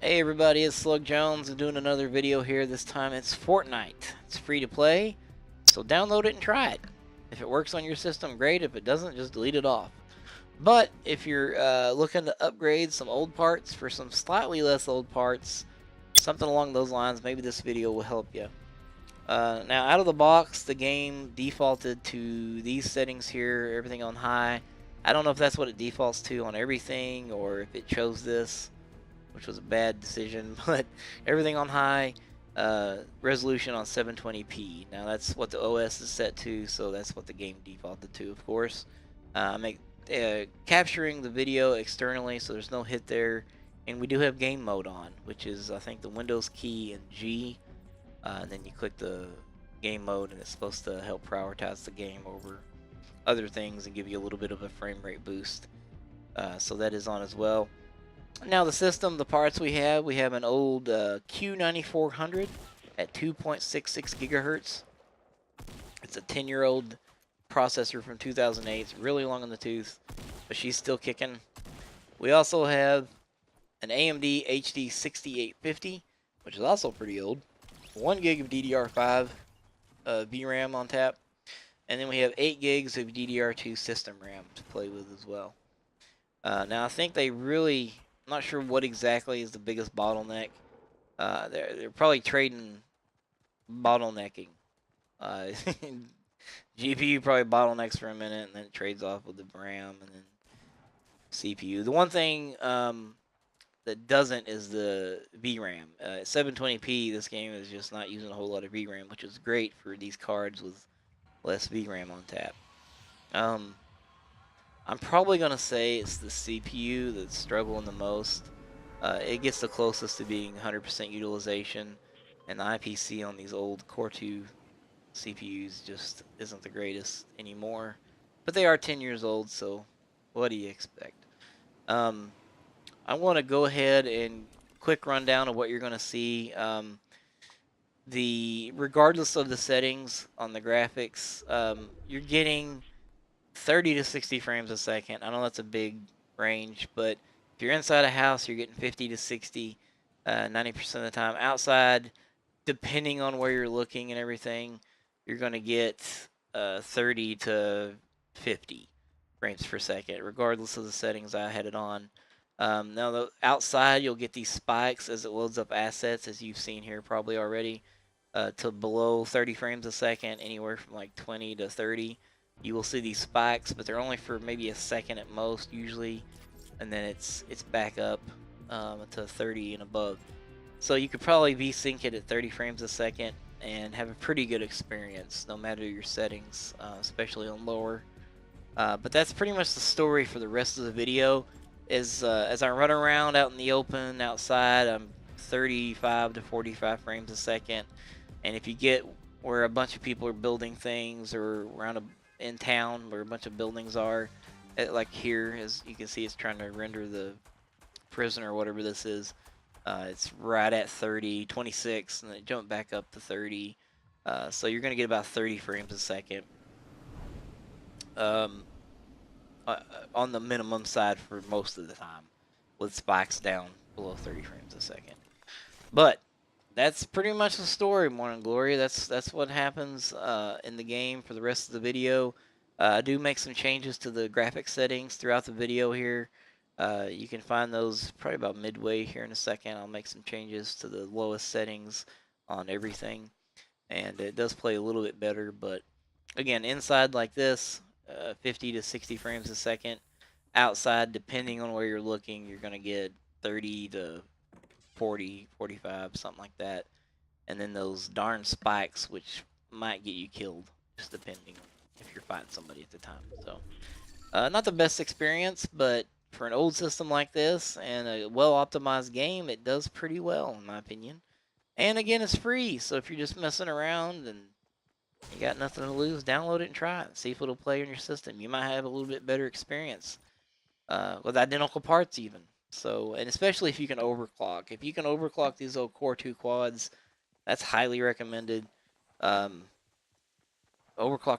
Hey everybody, it's Slug Jones and doing another video here. This time it's Fortnite. It's free to play, so download it and try it. If it works on your system, great. If it doesn't, just delete it off. But if you're looking to upgrade some old parts for some slightly less old parts, something along those lines, maybe this video will help you. Now, out of the box, the game defaulted to these settings here, everything on high. I don't know if that's what it defaults to on everything or if it chose this, which was a bad decision, but everything on high, resolution on 720p. Now that's what the OS is set to, so that's what the game defaulted to, of course. Capturing the video externally, so there's no hit there, and we do have game mode on, which is I think the Windows key and G, and then you click the game mode, and it's supposed to help prioritize the game over other things and give you a little bit of a frame rate boost. So that is on as well. Now the system, the parts we have an old Q9400 at 2.66 gigahertz. It's a 10-year-old processor from 2008. It's really long in the tooth, but she's still kicking. We also have an AMD HD 6850, which is also pretty old. 1 gig of DDR5 VRAM on tap. And then we have 8 gigs of DDR2 system RAM to play with as well. Now I think they really... I'm not sure what exactly is the biggest bottleneck. They're probably trading bottlenecking. GPU probably bottlenecks for a minute and then it trades off with the RAM and then CPU. The one thing that doesn't is the VRAM. 720p, this game is just not using a whole lot of VRAM, which is great for these cards with less VRAM on tap. I'm probably going to say it's the CPU that's struggling the most. It gets the closest to being 100% utilization, and the IPC on these old Core 2 CPUs just isn't the greatest anymore. But they are 10 years old, so what do you expect? I want to go ahead and quick rundown of what you're going to see. Regardless of the settings on the graphics, you're getting 30 to 60 frames a second. I know that's a big range, but if you're inside a house, you're getting 50 to 60, 90% of the time. Outside, depending on where you're looking and everything, you're going to get 30 to 50 frames per second, regardless of the settings I had it on. Now, outside, you'll get these spikes as it loads up assets, as you've seen here probably already, to below 30 frames a second, anywhere from like 20 to 30. You will see these spikes, but they're only for maybe a second at most usually, and then it's back up to 30 and above. So you could probably VSync it at 30 frames a second and have a pretty good experience no matter your settings, especially on lower. But that's pretty much the story for the rest of the video. As I run around out in the open outside, I'm 35 to 45 frames a second, and if you get where a bunch of people are building things or around in town where a bunch of buildings are, like here, as you can see, it's trying to render the prison or whatever this is. It's right at 30, 26, and then it jumped back up to 30. So you're going to get about 30 frames a second on the minimum side for most of the time, with spikes down below 30 frames a second. But that's pretty much the story, Morning Glory. That's what happens in the game for the rest of the video. I do make some changes to the graphics settings throughout the video here. You can find those probably about midway here in a second. I'll make some changes to the lowest settings on everything, and it does play a little bit better. But again, inside like this, 50 to 60 frames a second. Outside, depending on where you're looking, you're going to get 30 to 40, 45, something like that. And then those darn spikes, which might get you killed, just depending if you're fighting somebody at the time. So, not the best experience, but for an old system like this and a well-optimized game, it does pretty well, in my opinion. And again, it's free, so if you're just messing around and you got nothing to lose, download it and try it. See if it'll play on your system. You might have a little bit better experience with identical parts even. So, and especially if you can overclock. If you can overclock these old Core 2 quads, that's highly recommended. Overclock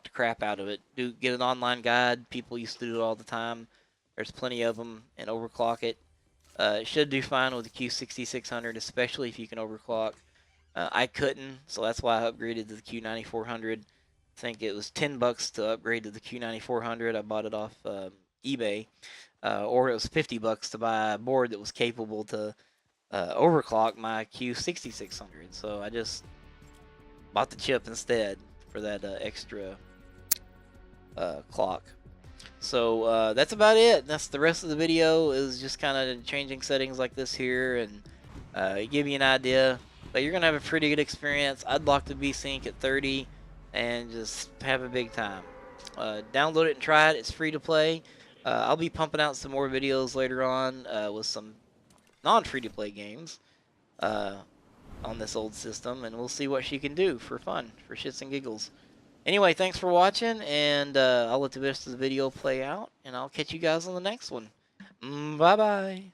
the crap out of it. Get an online guide. People used to do it all the time. There's plenty of them, and overclock it. It should do fine with the Q6600, especially if you can overclock. I couldn't, so that's why I upgraded to the Q9400. I think it was $10 to upgrade to the Q9400. I bought it off eBay, or it was $50 to buy a board that was capable to overclock my Q6600. So I just bought the chip instead for that extra clock. So that's about it. That's the rest of the video, is just kind of changing settings like this here, and give you an idea. But you're gonna have a pretty good experience. I'd lock the V-Sync at 30 and just have a big time. Download it and try it. It's free to play. I'll be pumping out some more videos later on with some non-free to play games on this old system, and we'll see what she can do for fun, for shits and giggles. Anyway, thanks for watching, and I'll let the rest of the video play out, and I'll catch you guys on the next one. Bye-bye.